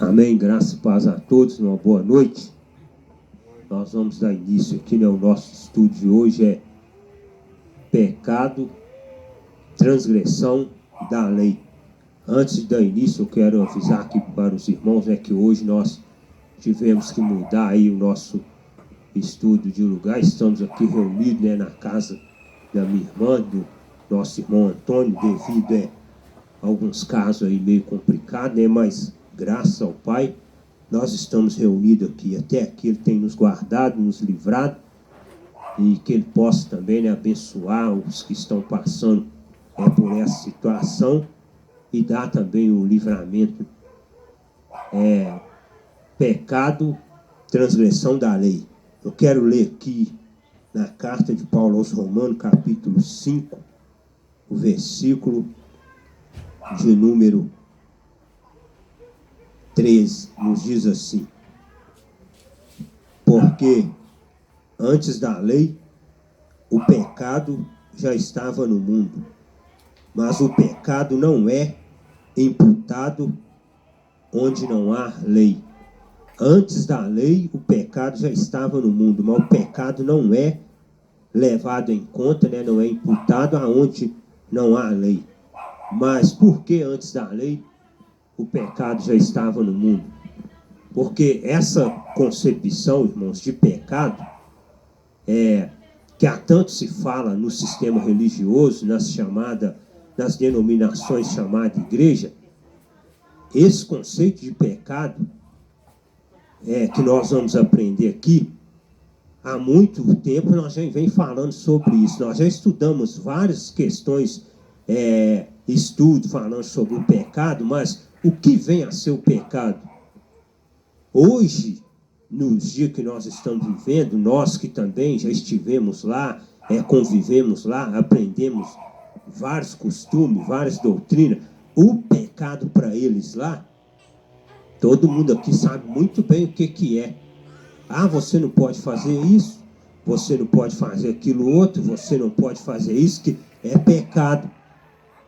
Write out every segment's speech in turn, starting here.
Amém, graça e paz a todos, uma boa noite. Nós vamos dar início aqui, né? O nosso estudo de hoje é pecado, transgressão da lei. Antes de dar início, eu quero avisar aqui para os irmãos, né, que hoje nós tivemos que mudar aí o nosso estudo de lugar. Estamos aqui reunidos, né, na casa da minha irmã, do nosso irmão Antônio, devido a alguns casos aí meio complicados, né, mas graças ao Pai, nós estamos reunidos aqui. Até aqui Ele tem nos guardado, nos livrado, e que Ele possa também, né, abençoar os que estão passando por essa situação e dar também o livramento. Pecado, transgressão da lei. Eu quero ler aqui na carta de Paulo aos Romanos, capítulo 5, o versículo de número 13, nos diz assim: porque antes da lei, o pecado já estava no mundo, mas o pecado não é imputado onde não há lei. Antes da lei, o pecado já estava no mundo, mas o pecado não é levado em conta, né? Não é imputado aonde não há lei. Mas por que antes da lei o pecado já estava no mundo? Porque essa concepção, irmãos, de pecado, que há tanto se fala no sistema religioso, nas denominações chamadas igreja, esse conceito de pecado que nós vamos aprender aqui, há muito tempo nós já vem falando sobre isso. Nós já estudamos várias questões, estudo falando sobre o pecado, mas o que vem a ser o pecado? Hoje, nos dias que nós estamos vivendo, nós que também já estivemos lá, convivemos lá, aprendemos vários costumes, várias doutrinas, o pecado para eles lá, todo mundo aqui sabe muito bem o que é. Ah, você não pode fazer isso, você não pode fazer aquilo outro, você não pode fazer isso, que é pecado.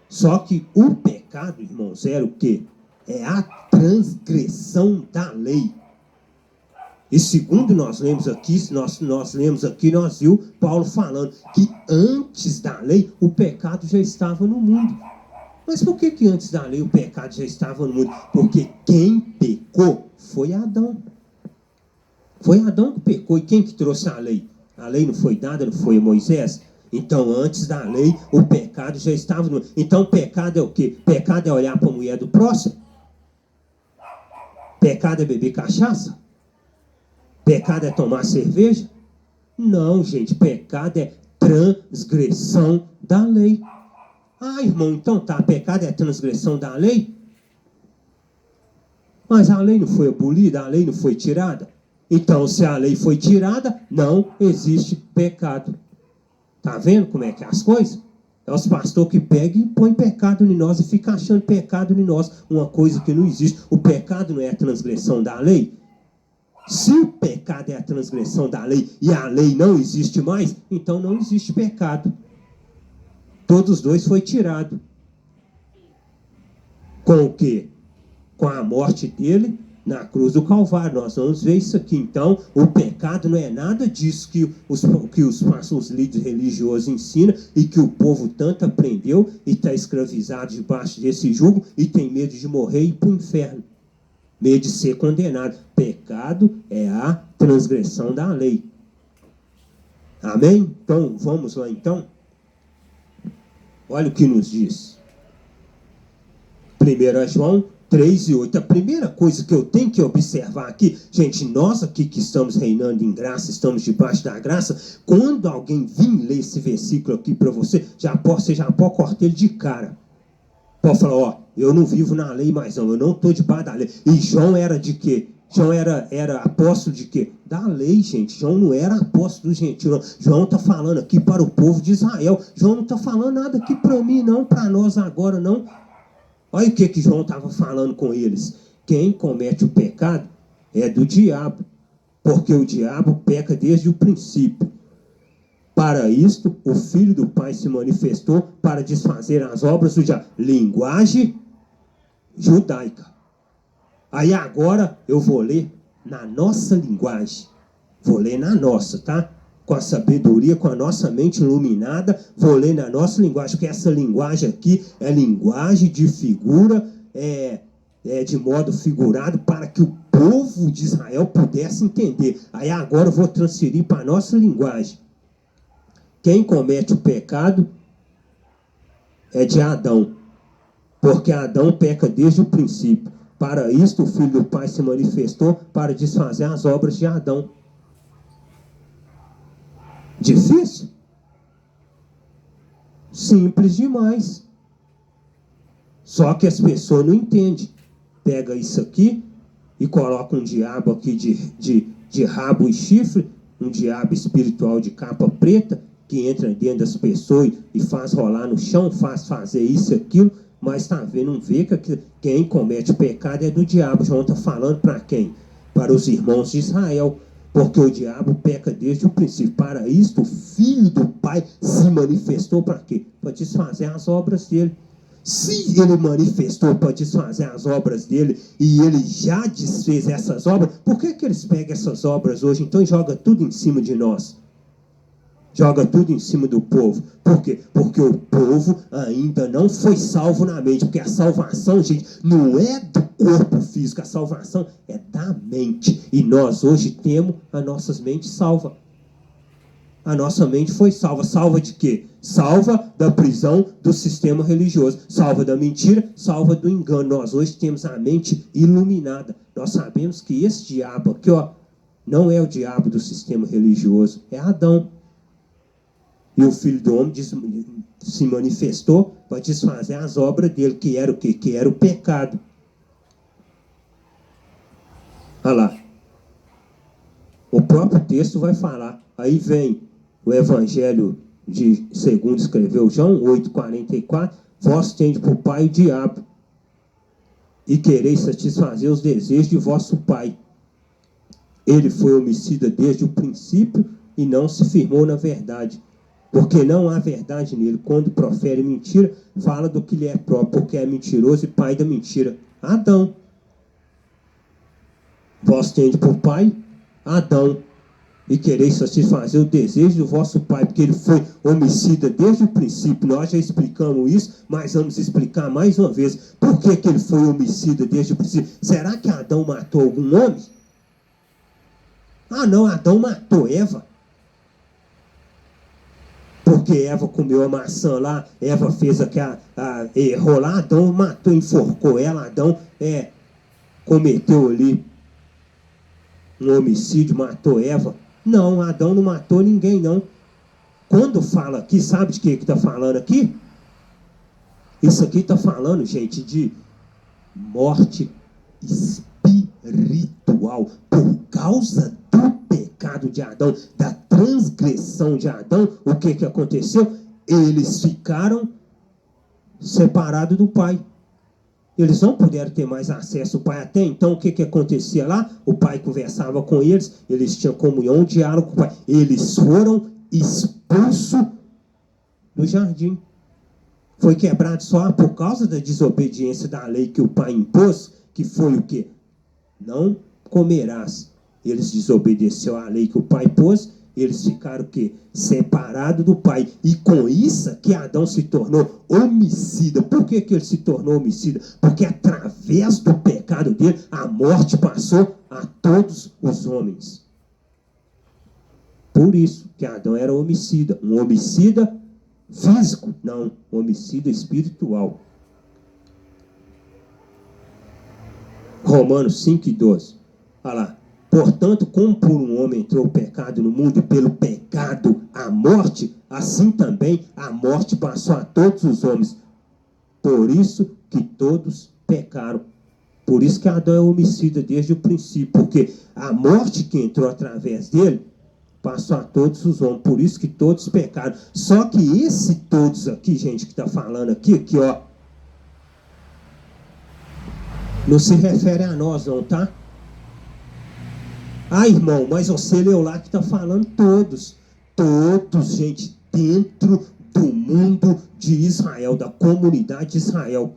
Só que o pecado, irmãos, era o quê? É a transgressão da lei. E segundo nós lemos aqui, nós viu Paulo falando que antes da lei o pecado já estava no mundo. Mas por que antes da lei o pecado já estava no mundo? Porque quem pecou foi Adão. Foi Adão que pecou. E quem que trouxe a lei? A lei não foi dada, não foi Moisés? Então, antes da lei, o pecado já estava no mundo. Então, pecado é o quê? Pecado é olhar para a mulher do próximo? Pecado é beber cachaça? Pecado é tomar cerveja? Não, gente. Pecado é transgressão da lei. Ah, irmão, então tá, pecado é transgressão da lei? Mas a lei não foi abolida, a lei não foi tirada? Então, se a lei foi tirada, não existe pecado. Tá vendo como é que é as coisas? É os pastores que pegam e põem pecado em nós e ficam achando pecado em nós, uma coisa que não existe. O pecado não é a transgressão da lei? Se o pecado é a transgressão da lei e a lei não existe mais, então não existe pecado. Todos dois foi tirado. Com o quê? Com a morte dele na cruz do Calvário. Nós vamos ver isso aqui. Então, o pecado não é nada disso que os líderes religiosos ensinam e que o povo tanto aprendeu e está escravizado debaixo desse jugo e tem medo de morrer e ir para o inferno. Medo de ser condenado. Pecado é a transgressão da lei. Amém? Então, vamos lá então. Olha o que nos diz. 1 João 3:8. A primeira coisa que eu tenho que observar aqui, gente, nós aqui que estamos reinando em graça, estamos debaixo da graça, quando alguém vir ler esse versículo aqui para você, você já pode cortar ele de cara. Pode falar, eu não vivo na lei mais não, eu não estou debaixo da lei. E João era de quê? João era apóstolo de quê? Da lei, gente. João não era apóstolo do gentil, não. João está falando aqui para o povo de Israel. João não está falando nada aqui para mim, não, para nós agora, não. Olha o que João estava falando com eles. Quem comete o pecado é do diabo, porque o diabo peca desde o princípio. Para isto, o Filho do Pai se manifestou para desfazer as obras do diabo. Linguagem judaica. Aí agora eu vou ler na nossa linguagem. Vou ler na nossa, tá? Com a sabedoria, com a nossa mente iluminada, vou ler na nossa linguagem, porque essa linguagem aqui é linguagem de figura, de modo figurado, para que o povo de Israel pudesse entender. Aí agora eu vou transferir para a nossa linguagem. Quem comete o pecado é de Adão, porque Adão peca desde o princípio. Para isto o Filho do Pai se manifestou para desfazer as obras de Adão. Difícil? Simples demais. Só que as pessoas não entendem. Pega isso aqui e coloca um diabo aqui de rabo e chifre, um diabo espiritual de capa preta, que entra dentro das pessoas e faz rolar no chão, faz fazer isso e aquilo, mas tá vendo, não vê que quem comete o pecado é do diabo. João está falando para quem? Para os irmãos de Israel. Porque o diabo peca desde o princípio. Para isto, o Filho do Pai se manifestou para quê? Para desfazer as obras dele. Se ele manifestou para desfazer as obras dele e ele já desfez essas obras, por que eles pegam essas obras hoje então e jogam tudo em cima de nós? Joga tudo em cima do povo. Por quê? Porque o povo ainda não foi salvo na mente. Porque a salvação, gente, não é do corpo físico. A salvação é da mente. E nós hoje temos as nossas mentes salvas. A nossa mente foi salva. Salva de quê? Salva da prisão do sistema religioso. Salva da mentira, salva do engano. Nós hoje temos a mente iluminada. Nós sabemos que esse diabo aqui, ó, não é o diabo do sistema religioso. É Adão. E o Filho do Homem se manifestou para desfazer as obras dele, que era o quê? Que era o pecado. Olha lá. O próprio texto vai falar. Aí vem o Evangelho de segundo escreveu João 8,44. Vós tendes por pai o diabo, e quereis satisfazer os desejos de vosso pai. Ele foi homicida desde o princípio e não se firmou na verdade. Porque não há verdade nele. Quando profere mentira, fala do que lhe é próprio, porque é mentiroso e pai da mentira. Adão. Vós tendes por pai Adão, e quereis satisfazer o desejo do vosso pai, porque ele foi homicida desde o princípio. Nós já explicamos isso, mas vamos explicar mais uma vez. Por que ele foi homicida desde o princípio? Será que Adão matou algum homem? Ah não, Adão matou Eva. Porque Eva comeu a maçã lá, Eva fez errou lá, Adão matou, enforcou ela, Adão cometeu ali um homicídio, matou Eva. Não, Adão não matou ninguém, não. Quando fala aqui, sabe de que está falando aqui? Isso aqui está falando, gente, de morte espiritual. Por causa do pecado de Adão, da transgressão de Adão, o que aconteceu? Eles ficaram separados do Pai. Eles não puderam ter mais acesso ao Pai. Até então, o que acontecia lá? O Pai conversava com eles, eles tinham comunhão, diálogo com o Pai. Eles foram expulsos do jardim. Foi quebrado só por causa da desobediência da lei que o Pai impôs, que foi o quê? Não comerás. Eles desobedeceram à lei que o Pai pôs, eles ficaram o quê? Separados do Pai. E com isso que Adão se tornou homicida. Por que ele se tornou homicida? Porque através do pecado dele, a morte passou a todos os homens. Por isso que Adão era homicida. Um homicida físico, não, um homicida espiritual. Romanos 5:12. Olha lá. Portanto, como por um homem entrou o pecado no mundo, e pelo pecado a morte, assim também a morte passou a todos os homens. Por isso que todos pecaram. Por isso que Adão é homicida desde o princípio, porque a morte que entrou através dele passou a todos os homens. Por isso que todos pecaram. Só que esse todos aqui, gente, que está falando aqui, ó, não se refere a nós não, tá? Ah, irmão, mas você leu lá que está falando todos. Todos, gente, dentro do mundo de Israel, da comunidade de Israel.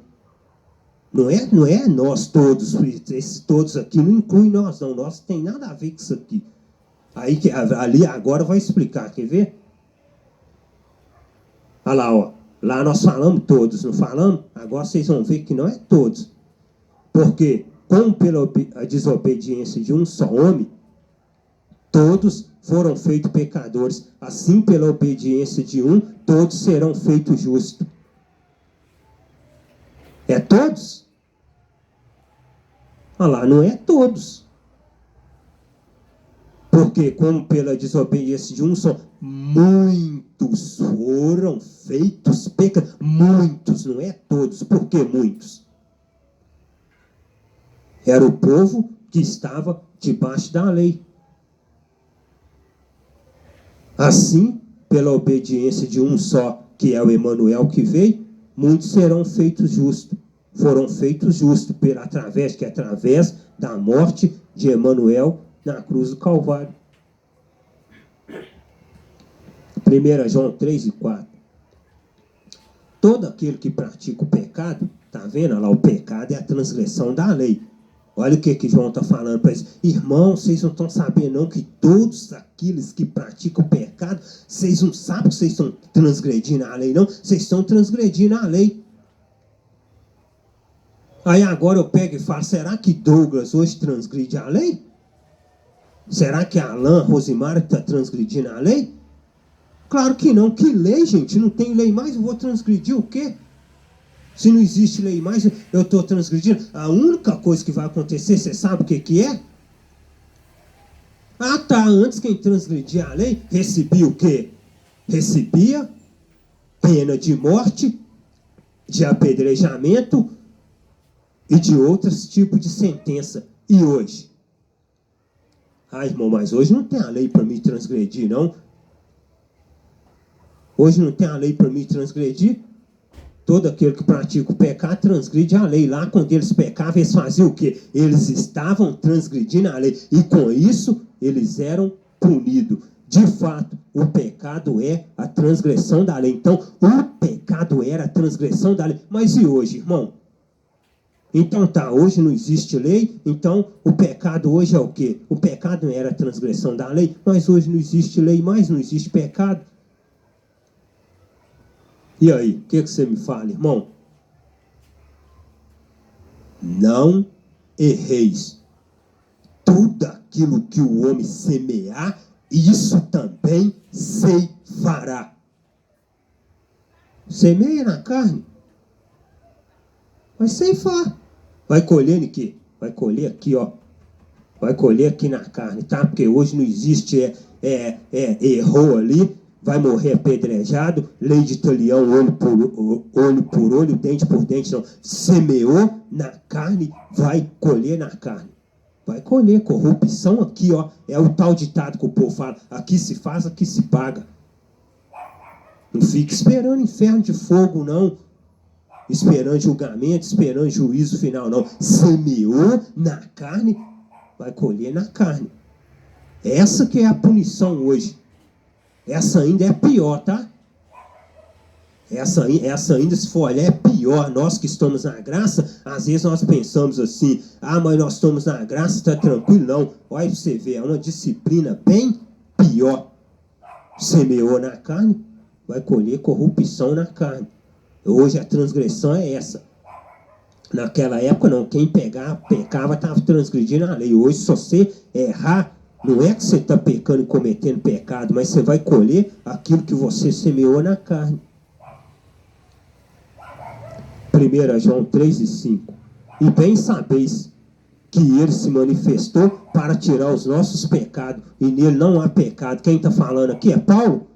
Não é nós todos, esses todos aqui não inclui nós, não. Nós não tem nada a ver com isso aqui. Aí, ali agora vai explicar, quer ver? Olha lá, ó. Lá nós falamos todos, não falamos? Agora vocês vão ver que não é todos. Porque, como pela desobediência de um só homem, todos foram feitos pecadores. Assim, pela obediência de um, todos serão feitos justos. É todos? Olha lá, não é todos. Porque, como pela desobediência de um só, muitos foram feitos pecadores. Muitos, não é todos. Por que muitos? Era o povo que estava debaixo da lei. Assim, pela obediência de um só, que é o Emanuel que veio, muitos serão feitos justos. Foram feitos justos através da morte de Emanuel na cruz do Calvário. 1 João 3 e 4. Todo aquele que pratica o pecado, tá vendo? Olha lá, o pecado é a transgressão da lei. Olha o que João está falando para eles. Irmãos, vocês não estão sabendo não que todos aqueles que praticam o pecado, vocês não sabem que vocês estão transgredindo a lei, não? Vocês estão transgredindo a lei. Aí agora eu pego e falo, será que Douglas hoje transgride a lei? Será que Alain, Rosimar está transgredindo a lei? Claro que não. Que lei, gente? Não tem lei mais, eu vou transgredir o quê? Se não existe lei mais, eu estou transgredindo. A única coisa que vai acontecer, você sabe o que é? Ah, tá. Antes quem transgredia a lei, recebia o quê? Recebia pena de morte, de apedrejamento e de outros tipos de sentença. E hoje? Ah, irmão, mas hoje não tem a lei para me transgredir, não? Hoje não tem a lei para me transgredir? Todo aquele que pratica o pecado transgride a lei. Lá, quando eles pecavam, eles faziam o quê? Eles estavam transgredindo a lei. E com isso, eles eram punidos. De fato, o pecado é a transgressão da lei. Então, o pecado era a transgressão da lei. Mas e hoje, irmão? Então tá, hoje não existe lei, então o pecado hoje é o quê? O pecado não era a transgressão da lei, mas hoje não existe lei mais, não existe pecado. E aí, o que você me fala, irmão? Não erreis. Tudo aquilo que o homem semear, isso também ceifará. Semeia na carne, vai ceifar. Vai colher em quê? Vai colher aqui, ó. Vai colher aqui na carne, tá? Porque hoje não existe, errou ali, vai morrer apedrejado, lei de talião, olho por olho, dente por dente, não. Semeou na carne, vai colher na carne. Vai colher corrupção aqui, ó. É o tal ditado que o povo fala, aqui se faz, aqui se paga. Não fique esperando inferno de fogo, não. Esperando julgamento, esperando juízo final, não. Semeou na carne, vai colher na carne. Essa que é a punição hoje. Essa ainda é pior, tá? Essa ainda, se for olhar, é pior. Nós que estamos na graça, às vezes nós pensamos assim, ah, mas nós estamos na graça, está tranquilo. Não, olha pra você ver, é uma disciplina bem pior. Semeou na carne, vai colher corrupção na carne. Hoje a transgressão é essa. Naquela época não, quem pecava estava transgredindo a lei. Hoje, se você errar, não é que você está pecando e cometendo pecado, mas você vai colher aquilo que você semeou na carne. 1 João 3 e 5. E bem sabeis que ele se manifestou para tirar os nossos pecados, e nele não há pecado. Quem está falando aqui é Paulo?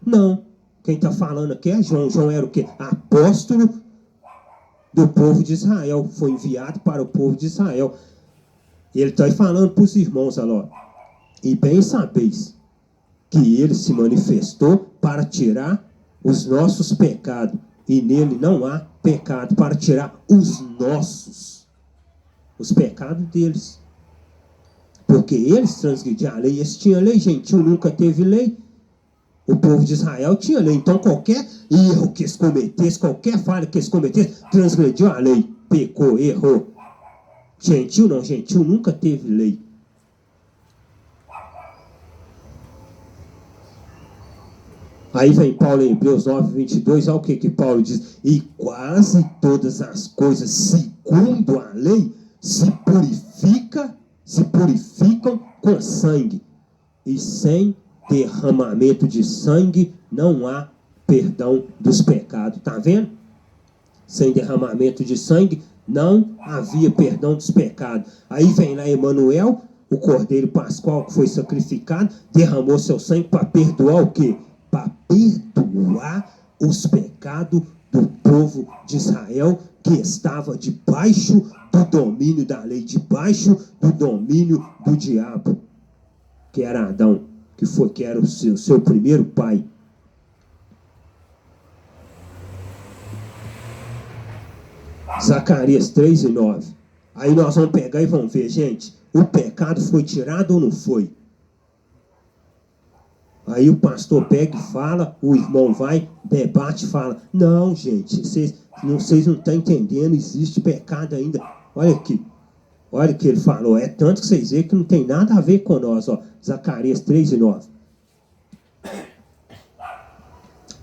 Não. Quem está falando aqui é João. João era o quê? Apóstolo do povo de Israel. Foi enviado para o povo de Israel. E ele está falando para os irmãos, olha lá. E bem sabeis que ele se manifestou para tirar os nossos pecados. E nele não há pecado, para tirar os nossos. Os pecados deles. Porque eles transgrediam a lei. Eles tinham lei, gentil nunca teve lei. O povo de Israel tinha lei. Então qualquer erro que eles cometessem, qualquer falha que eles cometessem, transgrediu a lei. pecou, errou. Gentil não, gentil nunca teve lei. Aí vem Paulo em Hebreus 9, 22, olha o que Paulo diz. E quase todas as coisas, segundo a lei, se purificam com sangue. E sem derramamento de sangue não há perdão dos pecados. Está vendo? Sem derramamento de sangue não havia perdão dos pecados. Aí vem lá Emanuel, o cordeiro pascual que foi sacrificado, derramou seu sangue para perdoar o quê? Para perdoar os pecados do povo de Israel que estava debaixo do domínio da lei, debaixo do domínio do diabo, que era Adão, que era o seu primeiro pai. Zacarias 3 e 9. Aí nós vamos pegar e vamos ver, gente, o pecado foi tirado ou não foi? Aí o pastor pega e fala, o irmão vai, debate e fala, não, gente, vocês não estão entendendo, existe pecado ainda. Olha aqui, olha o que ele falou, é tanto que vocês veem que não tem nada a ver com nós, ó. Zacarias 3 e 9.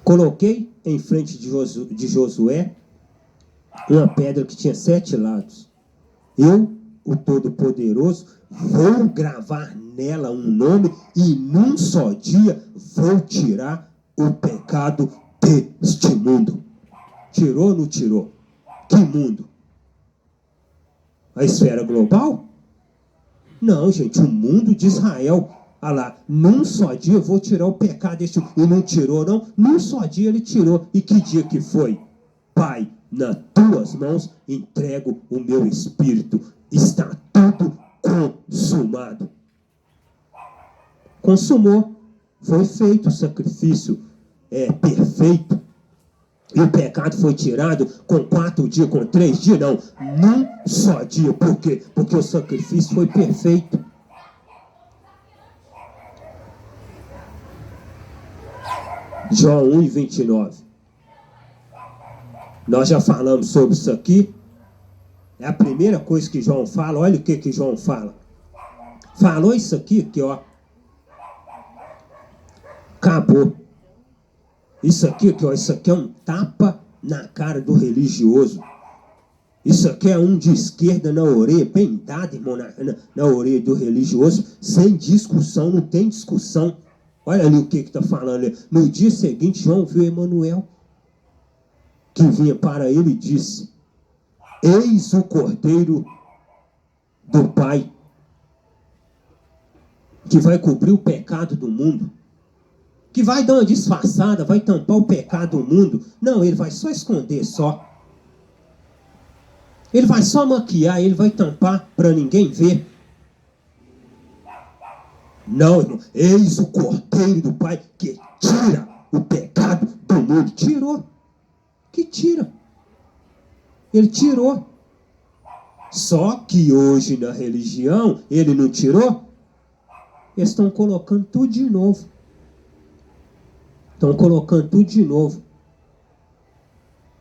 Coloquei em frente de Josué uma pedra que tinha 7 lados. Eu, o Todo-Poderoso, vou gravar nela um nome e num só dia vou tirar o pecado deste mundo. Tirou ou não tirou? Que mundo? A esfera global? Não, gente, o mundo de Israel. Olha lá, num só dia eu vou tirar o pecado deste mundo. E não tirou, não? Num só dia ele tirou. E que dia que foi? Pai, nas tuas mãos entrego o meu espírito. Está tudo consumado. Consumou. Foi feito o sacrifício perfeito. E o pecado foi tirado com 4 dias, com 3 dias, não. Num só dia. Por quê? Porque o sacrifício foi perfeito. João 1 e 29. Nós já falamos sobre isso aqui. É a primeira coisa que João fala. Olha o que João fala. Falou isso aqui, ó. Acabou. Isso aqui, ó. Isso aqui é um tapa na cara do religioso. Isso aqui é um de esquerda na orelha, bem dado, irmão, na orelha do religioso, sem discussão, não tem discussão. Olha ali o que está falando. No dia seguinte, João viu Emanuel, que vinha para ele e disse: eis o Cordeiro do Pai, que vai cobrir o pecado do mundo, que vai dar uma disfarçada, vai tampar o pecado do mundo. Não, ele vai só esconder só. Ele vai só maquiar, ele vai tampar para ninguém ver. Não, irmão, eis o Cordeiro do Pai que tira o pecado do mundo. Tirou. Que tira. Ele tirou. Só que hoje na religião, ele não tirou. Eles estão colocando tudo de novo. Estão colocando tudo de novo.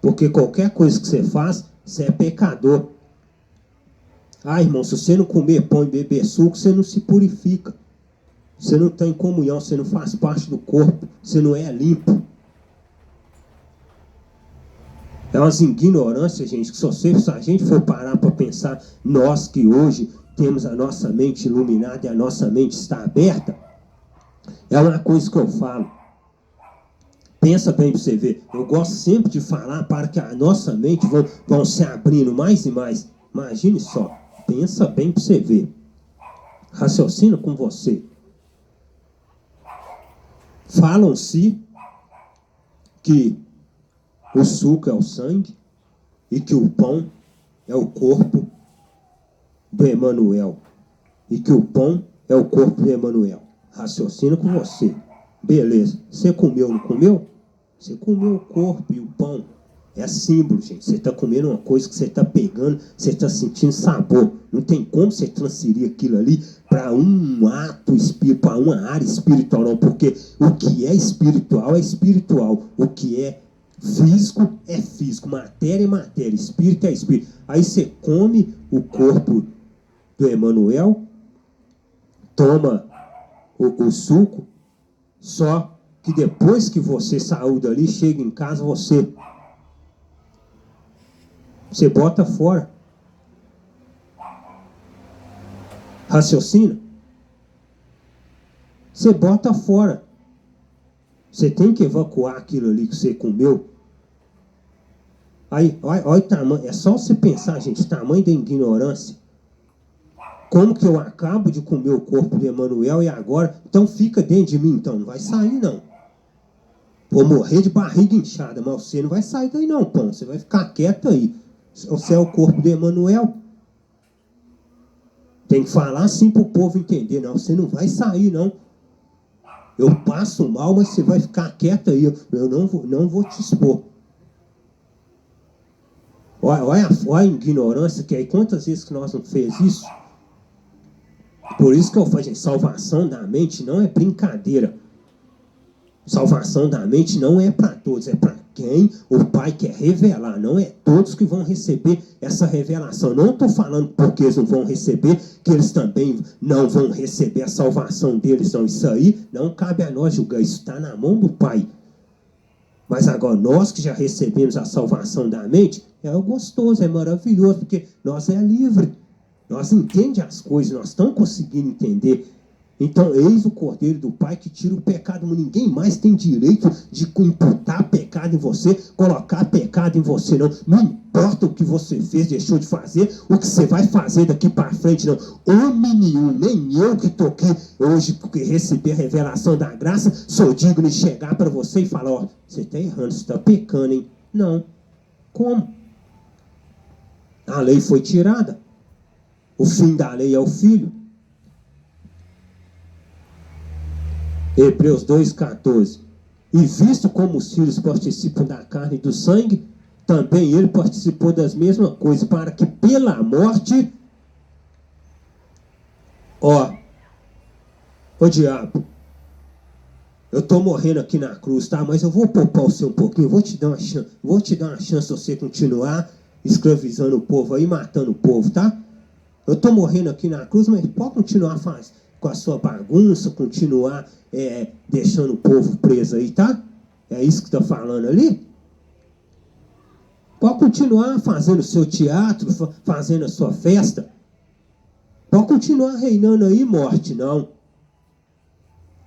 Porque qualquer coisa que você faz, você é pecador. Ah, irmão, se você não comer pão e beber suco, você não se purifica. Você não está em comunhão, você não faz parte do corpo, você não é limpo. É umas ignorâncias, gente, que se a gente for parar para pensar, nós que hoje temos a nossa mente iluminada e a nossa mente está aberta, é uma coisa que eu falo. Pensa bem para você ver. Eu gosto sempre de falar para que a nossa mente vão se abrindo mais e mais. Imagine só. Pensa bem para você ver. Raciocina com você. Falam-se que o suco é o sangue e que o pão é o corpo do Emanuel. E que o pão é o corpo do Emanuel. Raciocina com você. Beleza. Você comeu ou não comeu? Você comeu o corpo e o pão. É símbolo, gente. Você está comendo uma coisa que você está pegando, você está sentindo sabor. Não tem como você transferir aquilo ali para um ato espiritual, para uma área espiritual, não. Porque o que é espiritual é espiritual. O que é Físico é físico, matéria é matéria, espírito é espírito. Aí você come o corpo do Emanuel, toma o suco, só que depois que você saiu dali, chega em casa, você bota fora. Raciocina. Você bota fora. Você tem que evacuar aquilo ali que você comeu. Aí, olha o tamanho. É só você pensar, gente, o tamanho da ignorância. Como que eu acabo de comer o corpo de Emanuel e agora... Então fica dentro de mim, então. Não vai sair, não. Vou morrer de barriga inchada, mas você não vai sair daí, não, pão. Você vai ficar quieto aí. Você é o corpo de Emanuel. Tem que falar assim para o povo entender. Não, você não vai sair, não. Eu passo mal, mas você vai ficar quieto aí. Eu não vou te expor. Olha a ignorância que é. Quantas vezes que nós não fez isso? Por isso que eu falo, gente, salvação da mente não é brincadeira. Salvação da mente não é para todos, é para quem o Pai quer revelar. Não é todos que vão receber essa revelação. Não estou falando porque eles não vão receber, que eles também não vão receber a salvação deles. Não, isso aí não cabe a nós julgar. Isso está na mão do Pai. Mas agora, nós que já recebemos a salvação da mente, é gostoso, é maravilhoso, porque nós é livre. Nós entendemos as coisas, nós estamos conseguindo entender. Então, eis o Cordeiro do Pai que tira o pecado. Ninguém mais tem direito de imputar pecado em você, colocar pecado em você, não. Não importa o que você fez, deixou de fazer, o que você vai fazer daqui para frente, não. Homem nenhum, nem eu que estou aqui hoje, porque recebi a revelação da graça, sou digno de chegar para você e falar, ó, você está errando, você está pecando, hein? Não. Como? A lei foi tirada. O fim da lei é o Filho. Hebreus 2,14. E visto como os filhos participam da carne e do sangue, também ele participou das mesmas coisas, para que pela morte, ó diabo, eu estou morrendo aqui na cruz, tá? Mas eu vou poupar você um pouquinho, vou te dar uma chance de você continuar escravizando o povo aí, matando o povo, tá? Eu estou morrendo aqui na cruz, mas pode continuar com a sua bagunça, continuar deixando o povo preso aí, tá? É isso que está falando ali? Pode continuar fazendo o seu teatro, fazendo a sua festa. Pode continuar reinando aí, morte, não.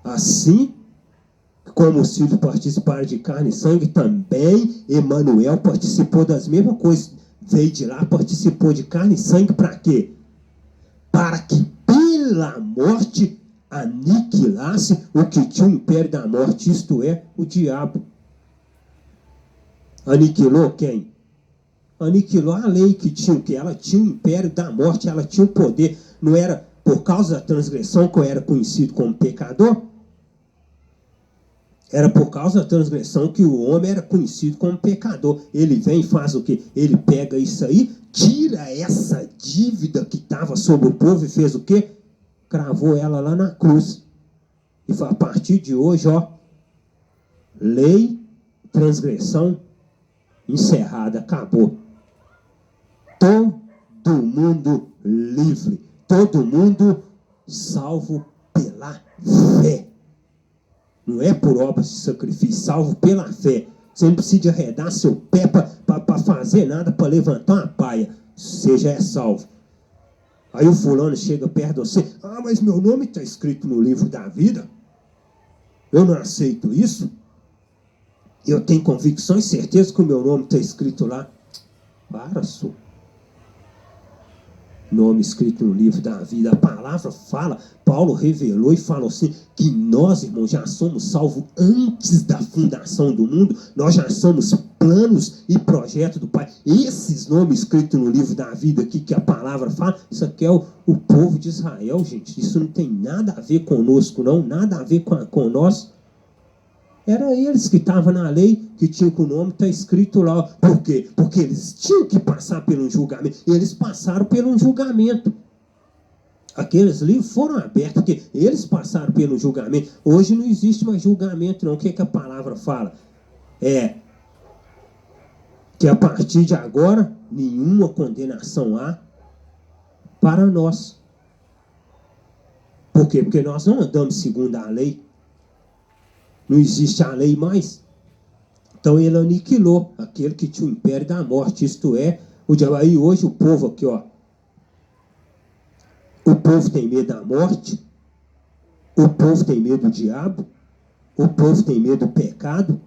Assim, como os filhos participaram de carne e sangue, também Emanuel participou das mesmas coisas. Veio de lá, participou de carne e sangue para quê? Para que pela morte aniquilasse o que tinha o império da morte, isto é, o diabo. Aniquilou quem? Aniquilou a lei que tinha, que ela tinha o império da morte, ela tinha o poder. Não era por causa da transgressão que eu era conhecido como pecador? Era por causa da transgressão que o homem era conhecido como pecador. Ele vem e faz o quê? Ele pega isso aí, tira essa dívida que estava sobre o povo e fez o quê? Cravou ela lá na cruz. E foi a partir de hoje, ó, lei, transgressão, encerrada, acabou. Todo mundo livre. Todo mundo salvo pela fé. Não é por obras de sacrifício, salvo pela fé. Você não precisa arredar seu pé para fazer nada, para levantar uma paia. Você já é salvo. Aí o fulano chega perto de você. Ah, mas meu nome está escrito no livro da vida. Eu não aceito isso. Eu tenho convicção e certeza que o meu nome está escrito lá. Para, senhor. Nome escrito no livro da vida. A palavra fala, Paulo revelou e falou assim, que nós, irmãos, já somos salvos antes da fundação do mundo. Nós já somos planos e projetos do Pai. Esses nomes escritos no livro da vida aqui, que a palavra fala, isso aqui é o povo de Israel, gente. Isso não tem nada a ver conosco, não. Nada a ver com nós. Era eles que estavam na lei, que tinham que o nome está escrito lá. Por quê? Porque eles tinham que passar por um julgamento. Eles passaram por um julgamento. Aqueles livros foram abertos, porque eles passaram pelo julgamento. Hoje não existe mais julgamento, não. O que a palavra fala? que a partir de agora, nenhuma condenação há para nós. Por quê? Porque nós não andamos segundo a lei. Não existe a lei mais. Então ele aniquilou aquele que tinha o império da morte, isto é, o diabo. Aí hoje o povo aqui, ó, o povo tem medo da morte, o povo tem medo do diabo, o povo tem medo do pecado,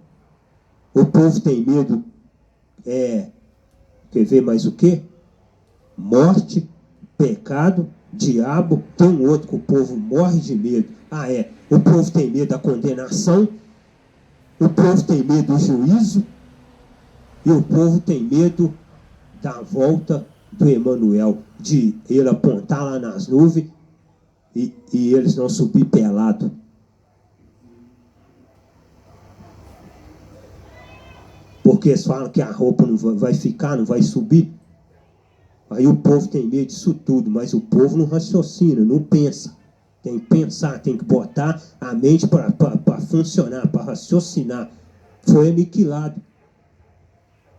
o povo tem medo, quer ver mais o quê? Morte, pecado, diabo, tem um outro que o povo morre de medo. O povo tem medo da condenação, o povo tem medo do juízo, e o povo tem medo da volta do Emanuel, de ele apontar lá nas nuvens e eles não subir pelado. Porque eles falam que a roupa não vai ficar, não vai subir. Aí o povo tem medo disso tudo, mas o povo não raciocina, não pensa. Tem que pensar, tem que botar a mente para funcionar, para raciocinar. Foi aniquilado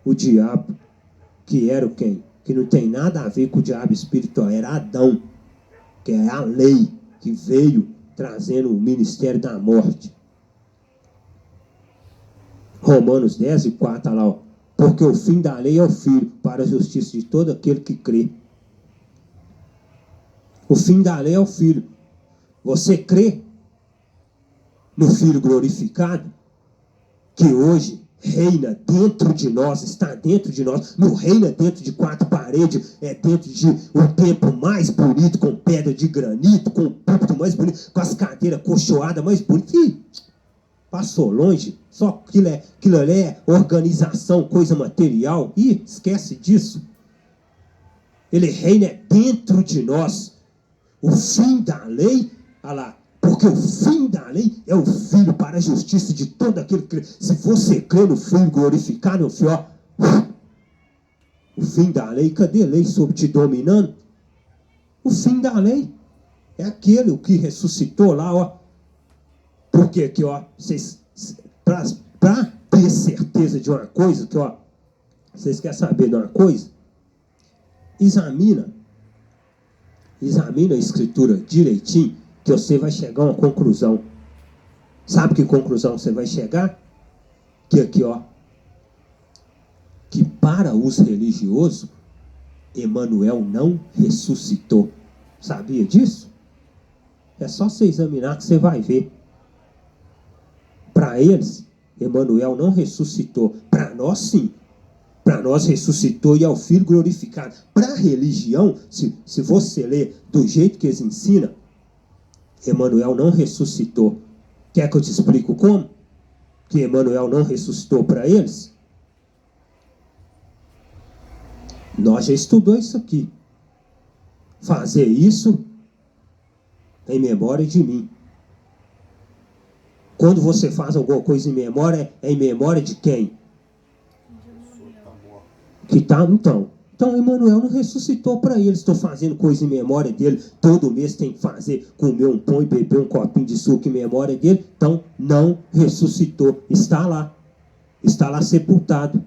o diabo, que era o quem? Que não tem nada a ver com o diabo espiritual, era Adão, que é a lei que veio trazendo o ministério da morte. Romanos 10:4, está lá, ó. Porque o fim da lei é o filho, para a justiça de todo aquele que crê. O fim da lei é o filho. Você crê no Filho glorificado, que hoje reina dentro de nós, está dentro de nós, não reina dentro de quatro paredes, é dentro de um templo mais bonito, com pedra de granito, com o púlpito mais bonito, com as cadeiras cochoadas mais bonitas. Ih, passou longe, só aquilo ali é organização, coisa material. Ih, esquece disso. Ele reina dentro de nós. O fim da lei, olha lá, porque o fim da lei é o Filho para a justiça de todo aquele que crê. Se você crê no Filho glorificado, meu filho, ó, o fim da lei, cadê a lei sobre te dominando? O fim da lei é aquele, o que ressuscitou lá, ó. Porque aqui, ó, para ter certeza de uma coisa, que, ó, vocês querem saber de uma coisa? Examina a escritura direitinho, que você vai chegar a uma conclusão. Sabe que conclusão você vai chegar? Que aqui, ó, que para os religiosos, Emanuel não ressuscitou. Sabia disso? É só você examinar que você vai ver. Para eles, Emanuel não ressuscitou. Para nós, sim. Para nós ressuscitou e é o Filho glorificado. Para a religião, se você ler do jeito que eles ensinam, Emanuel não ressuscitou. Quer que eu te explique como? Que Emanuel não ressuscitou para eles? Nós já estudou isso aqui. Fazer isso em memória de mim. Quando você faz alguma coisa em memória, é em memória de quem? Que tá, então Emanuel não ressuscitou para eles. Estou fazendo coisa em memória dele. Todo mês tem que fazer, comer um pão e beber um copinho de suco em memória dele. Então não ressuscitou. Está lá sepultado.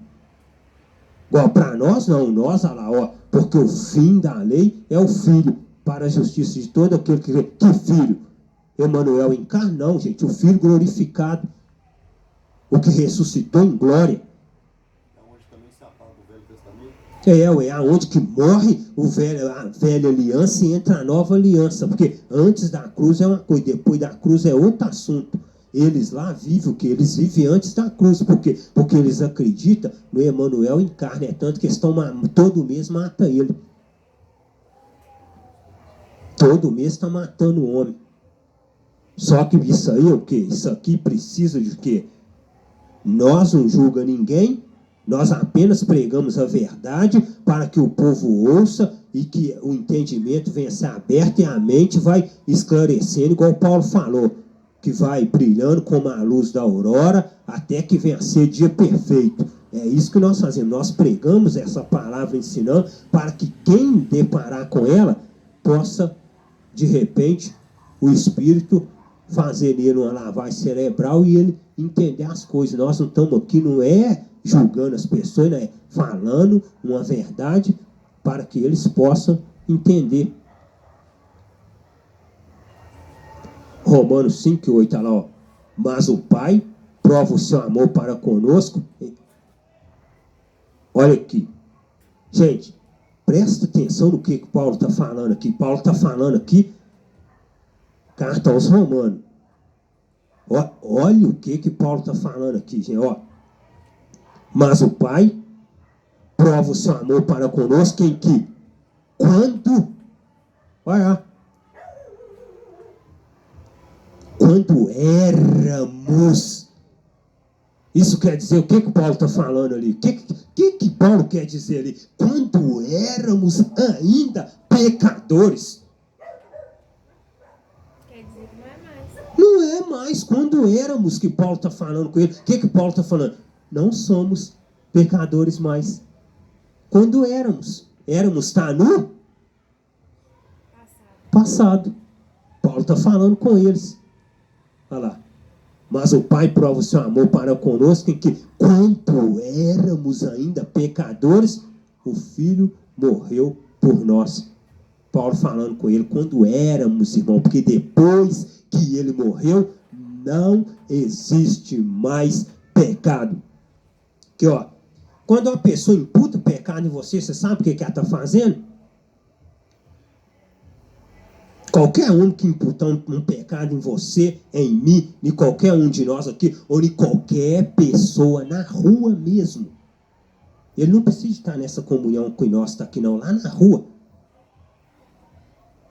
Igual para nós não, nós, olha lá, ó, porque o fim da lei é o Filho para a justiça de todo aquele que crê. Que Filho? Emanuel encarnão, gente, o Filho glorificado, o que ressuscitou em glória. Aonde que morre a velha aliança e entra a nova aliança. Porque antes da cruz é uma coisa, depois da cruz é outro assunto. Eles lá vivem o que? Eles vivem antes da cruz. Por quê? Porque eles acreditam no Emanuel em carne. É tanto que eles estão todo mês mata ele. Todo mês está matando o homem. Só que isso aí é o quê? Isso aqui precisa de quê? Nós não julgamos ninguém. Nós apenas pregamos a verdade para que o povo ouça e que o entendimento venha a ser aberto e a mente vai esclarecendo, igual o Paulo falou, que vai brilhando como a luz da aurora até que venha a ser dia perfeito. É isso que nós fazemos. Nós pregamos essa palavra ensinando para que quem deparar com ela possa, de repente, o Espírito fazer nele uma lavagem cerebral e ele entender as coisas. Nós não estamos aqui, não é julgando as pessoas, né? Falando uma verdade para que eles possam entender. Romanos 5:8, olha lá, ó. Mas o Pai prova o seu amor para conosco. Olha aqui. Gente, presta atenção no que Paulo está falando aqui. Paulo está falando aqui, carta aos Romanos. Olha o que Paulo está falando aqui, gente. Ó. Mas o Pai prova o seu amor para conosco em que, quando éramos. Isso quer dizer, o que Paulo está falando ali? O que Paulo quer dizer ali? Quando éramos ainda pecadores. Quer dizer que não é mais. Não é mais quando éramos que Paulo está falando com ele. O que Paulo está falando? Não somos pecadores mais. Quando éramos. Éramos está no passado. Paulo está falando com eles. Olha lá. Mas o Pai prova o seu amor para conosco em que, quando éramos ainda pecadores, o Filho morreu por nós. Paulo falando com ele, quando éramos, irmão, porque depois que ele morreu, não existe mais pecado. Aqui, ó, quando uma pessoa imputa pecado em você, você sabe o que ela está fazendo? Qualquer um que imputar um pecado em você, em mim, em qualquer um de nós aqui, ou em qualquer pessoa, na rua mesmo. Ele não precisa estar nessa comunhão que nós está aqui não, lá na rua.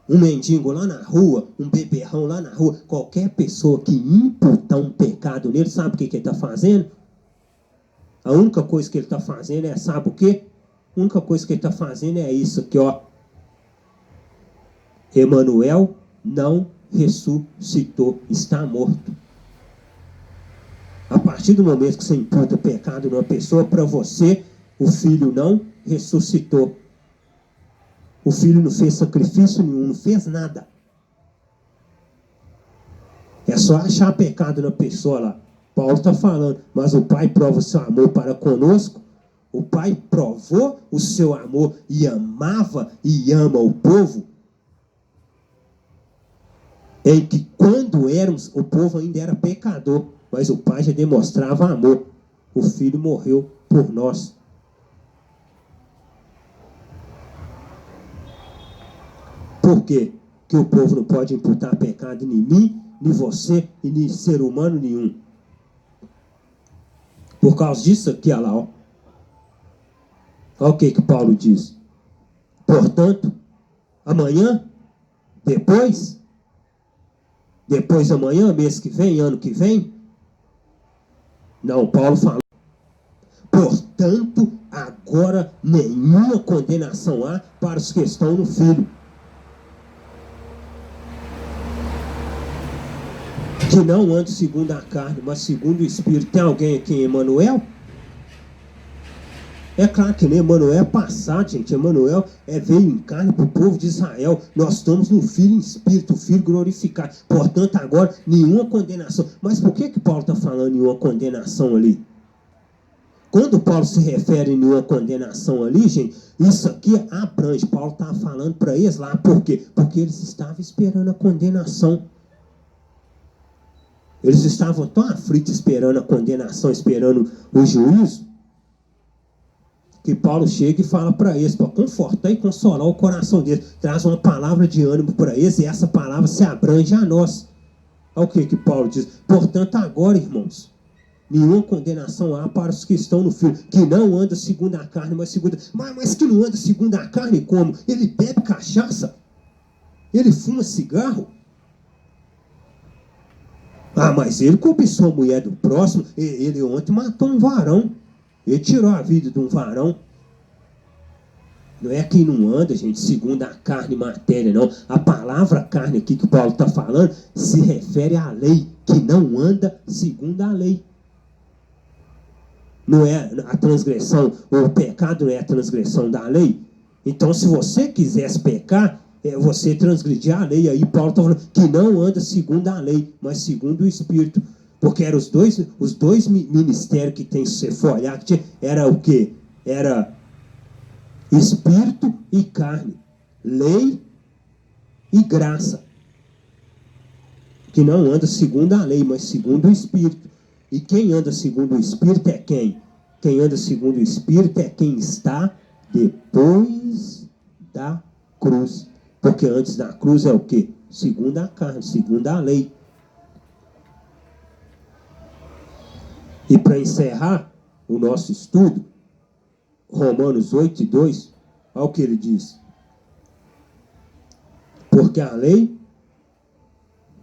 Um mendigo lá na rua, um beberrão lá na rua, qualquer pessoa que imputar um pecado nele, sabe o que ele está fazendo? A única coisa que ele está fazendo é, sabe o quê? A única coisa que ele está fazendo é isso aqui, ó. Emanuel não ressuscitou, está morto. A partir do momento que você imputa pecado numa pessoa, para você, o filho não ressuscitou. O filho não fez sacrifício nenhum, não fez nada. É só achar pecado na pessoa lá. Paulo está falando, mas o Pai prova o seu amor para conosco. O Pai provou o seu amor e amava e ama o povo. Em que quando éramos, o povo ainda era pecador, mas o Pai já demonstrava amor. O Filho morreu por nós. Por quê? Que o povo não pode imputar pecado em mim, nem você e nem ser humano nenhum. Por causa disso aqui, olha lá, ó. Olha o que Paulo diz. Portanto, amanhã, depois amanhã, mês que vem, ano que vem? Não, Paulo fala. Portanto, agora nenhuma condenação há para os que estão no Filho. Que não ande segundo a carne, mas segundo o Espírito. Tem alguém aqui em Emanuel? É claro que nem Emanuel é passado, gente. Emanuel veio em carne para o povo de Israel. Nós estamos no Filho em Espírito, o Filho glorificado. Portanto, agora, nenhuma condenação. Mas por que Paulo está falando em nenhuma condenação ali? Quando Paulo se refere em nenhuma condenação ali, gente, isso aqui abrange. Paulo está falando para eles lá. Por quê? Porque eles estavam esperando a condenação. Eles estavam tão aflitos esperando a condenação, esperando o juízo, que Paulo chega e fala para eles, para confortar e consolar o coração deles. Traz uma palavra de ânimo para eles e essa palavra se abrange a nós. Olha o que Paulo diz. Portanto, agora, irmãos, nenhuma condenação há para os que estão no Filho, que não anda segundo a carne, mas segundo... Mas que não anda segundo a carne como? Ele bebe cachaça? Ele fuma cigarro? Mas ele cobiçou a mulher do próximo. Ele ontem matou um varão. Ele tirou a vida de um varão. Não é quem não anda, gente, segundo a carne e matéria, não. A palavra carne aqui que o Paulo está falando se refere à lei, que não anda segundo a lei. Não é a transgressão, o pecado não é a transgressão da lei. Então, se você quisesse pecar, você transgredir a lei. Aí Paulo está falando que não anda segundo a lei, mas segundo o Espírito. Porque eram os dois ministérios que tem, se você for olhar, era o quê? Era espírito e carne, lei e graça, que não anda segundo a lei, mas segundo o espírito. E quem anda segundo o espírito é quem? Quem anda segundo o espírito é quem está depois da cruz. Porque antes da cruz é o quê? Segundo a carne, segundo a lei. E para encerrar o nosso estudo, Romanos 8:2, olha o que ele diz. Porque a lei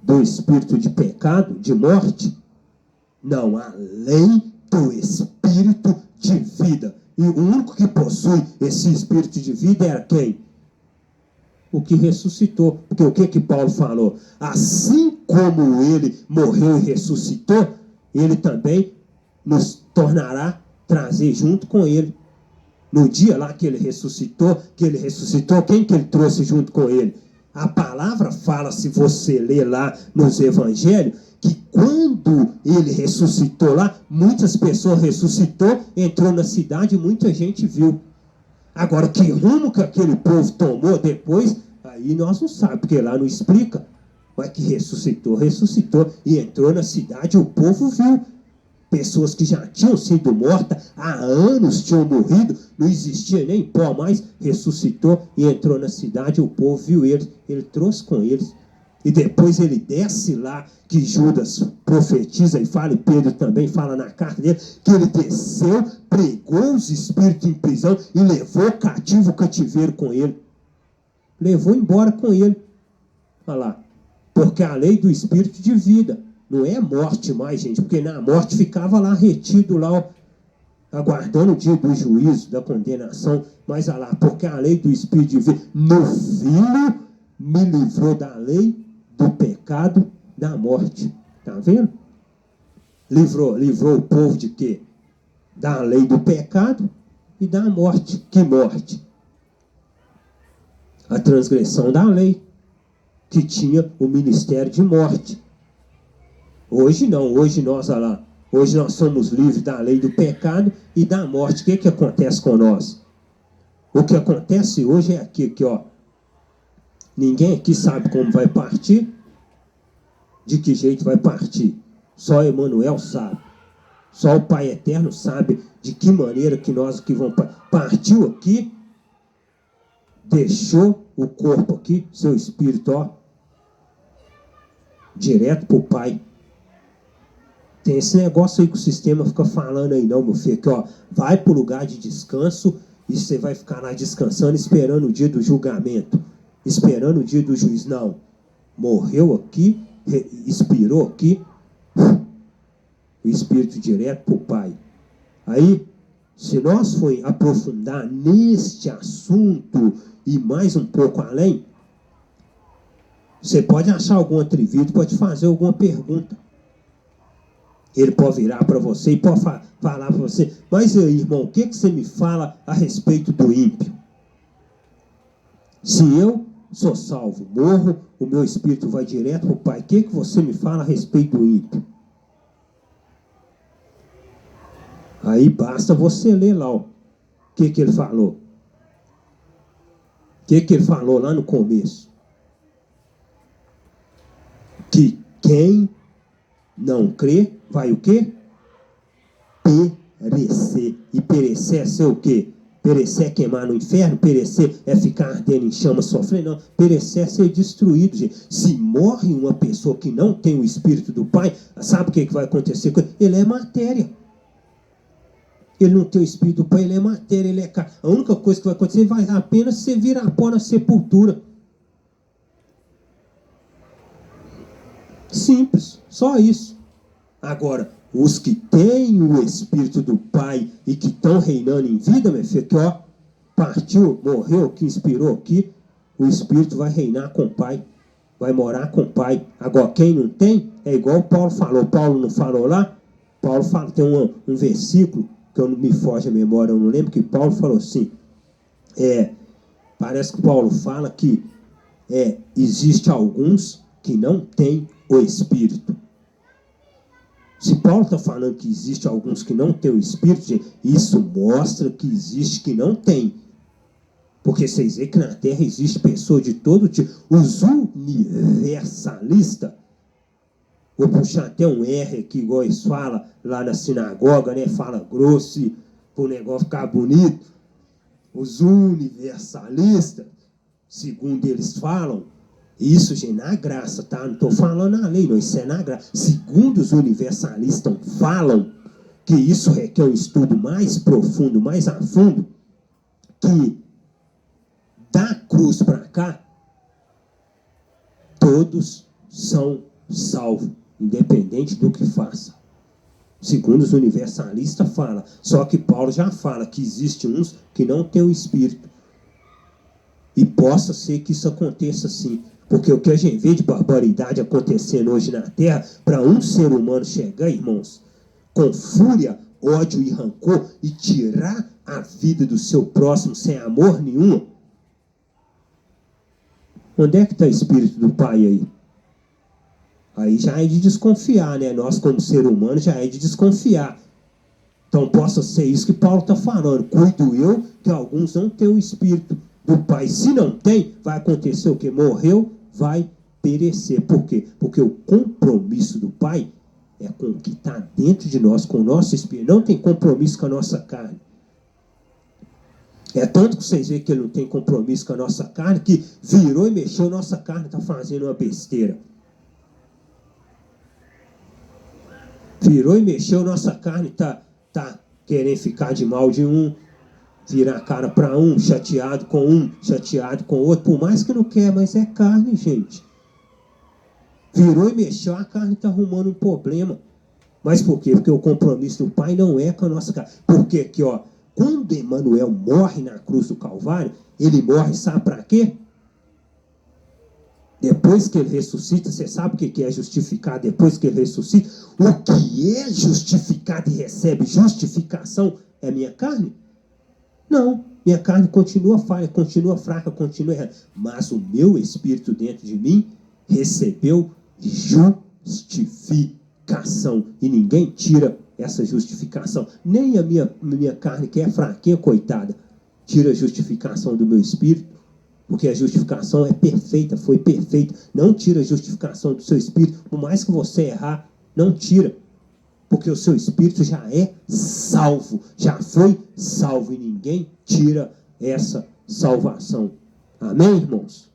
do espírito de pecado, de morte, não, a lei do espírito de vida. E o único que possui esse espírito de vida era quem? O que ressuscitou. Porque o que Paulo falou? Assim como ele morreu e ressuscitou, ele também nos tornará trazer junto com ele. No dia lá que ele ressuscitou, quem que ele trouxe junto com ele? A palavra fala, se você ler lá nos evangelhos, que quando ele ressuscitou lá, muitas pessoas ressuscitou, entrou na cidade e muita gente viu. Agora, que rumo que aquele povo tomou depois, aí nós não sabemos, porque lá não explica. Mas que ressuscitou e entrou na cidade e o povo viu. Pessoas que já tinham sido mortas, há anos tinham morrido, não existia nem pó mais, ressuscitou e entrou na cidade, o povo viu ele trouxe com eles. E depois ele desce lá, que Judas profetiza e fala, e Pedro também fala na carta dele, que ele desceu, pregou os espíritos em prisão e levou cativo o cativeiro com ele. Levou embora com ele. Olha lá. Porque a lei do espírito de vida. Não é morte mais, gente, porque na morte ficava lá retido, lá, aguardando o dia do juízo, da condenação. Mas olha lá, porque a lei do espírito de vida, no Filho, me livrou da lei, do pecado, da morte. Tá vendo? Livrou o povo de quê? Da lei do pecado e da morte. Que morte? A transgressão da lei, que tinha o ministério de morte. Hoje não, hoje nós somos livres da lei do pecado e da morte. O que acontece com nós? O que acontece hoje é aqui, ó. Ninguém aqui sabe como vai partir, de que jeito vai partir. Só Emmanuel sabe. Só o Pai Eterno sabe de que maneira que nós aqui vamos partiu aqui, deixou o corpo aqui, seu espírito, ó, direto para o Pai. Tem esse negócio aí que o sistema fica falando aí, não, meu filho, que ó, vai para o lugar de descanso e você vai ficar lá descansando, esperando o dia do julgamento, esperando o dia do juiz. Não, morreu aqui, expirou aqui, o espírito direto para o Pai. Aí, se nós for aprofundar neste assunto e mais um pouco além, você pode achar algum atrevido, pode fazer alguma pergunta. Ele pode virar para você e pode falar para você, mas aí, irmão, o que você me fala a respeito do ímpio? Se eu sou salvo, morro, o meu espírito vai direto para o Pai, o que você me fala a respeito do ímpio? Aí basta você ler lá, ó, o que ele falou. O que ele falou lá no começo? Que quem não crê, vai o quê? Perecer. E perecer é ser o quê? Perecer é queimar no inferno, perecer é ficar ardendo em chama, sofrendo. Não, perecer é ser destruído, gente. Se morre uma pessoa que não tem o Espírito do Pai, sabe o que vai acontecer com ele? Ele é matéria. Ele não tem o Espírito do Pai, ele é matéria, ele é carne. A única coisa que vai acontecer vai apenas você virar pó na sepultura. Simples, só isso. Agora, os que têm o Espírito do Pai e que estão reinando em vida, meu filho, que ó, partiu, morreu, que inspirou aqui, o Espírito vai reinar com o Pai, vai morar com o Pai. Agora, quem não tem, é igual o Paulo falou. Paulo não falou lá? Paulo fala, tem um versículo, que eu não me foge a memória, eu não lembro, que Paulo falou assim, parece que Paulo fala que existe alguns que não têm o Espírito. Se Paulo está falando que existe alguns que não têm o Espírito, gente, isso mostra que existe que não tem. Porque vocês veem que na Terra existe pessoas de todo tipo. Os universalistas, vou puxar até um R aqui, igual eles falam lá na sinagoga, né? Fala grosso, para o negócio ficar bonito. Os universalistas, segundo eles falam, isso, gente, na graça, tá? Não estou falando na lei, não, isso é na graça. Segundo os universalistas falam que isso requer um estudo mais profundo, mais a fundo, que da cruz para cá, todos são salvos, independente do que faça. Segundo os universalistas fala, só que Paulo já fala que existe uns que não têm o Espírito. E possa ser que isso aconteça sim. Porque o que a gente vê de barbaridade acontecendo hoje na Terra, para um ser humano chegar, irmãos, com fúria, ódio e rancor, e tirar a vida do seu próximo sem amor nenhum, onde é que está o Espírito do Pai aí? Aí já é de desconfiar, né? Nós, como ser humano, já é de desconfiar. Então, possa ser isso que Paulo está falando. Cuido eu que alguns não têm o Espírito do Pai. Se não tem, vai acontecer o quê? Morreu, vai perecer. Por quê? Porque o compromisso do Pai é com o que está dentro de nós, com o nosso Espírito. Não tem compromisso com a nossa carne. É tanto que vocês veem que ele não tem compromisso com a nossa carne, que virou e mexeu, nossa carne está fazendo uma besteira. Virou e mexeu, nossa carne está querendo ficar de mal de um, virar a cara para um, chateado com o outro, por mais que não quer, mas é carne, gente. Virou e mexeu, a carne está arrumando um problema. Mas por quê? Porque o compromisso do Pai não é com a nossa carne. Porque aqui, ó, quando Emanuel morre na cruz do Calvário, ele morre, sabe para quê? Depois que ele ressuscita, você sabe o que é justificar depois que ele ressuscita? O que é justificado e recebe justificação é minha carne? Não, minha carne continua falha, continua fraca, continua errada. Mas o meu espírito dentro de mim recebeu justificação. E ninguém tira essa justificação. Nem a minha carne, que é fraquinha, coitada, tira a justificação do meu espírito. Porque a justificação é perfeita, foi perfeita. Não tira a justificação do seu espírito. Por mais que você errar, não tira. Porque o seu espírito já é salvo. Já foi salvo. E ninguém tira essa salvação. Amém, irmãos?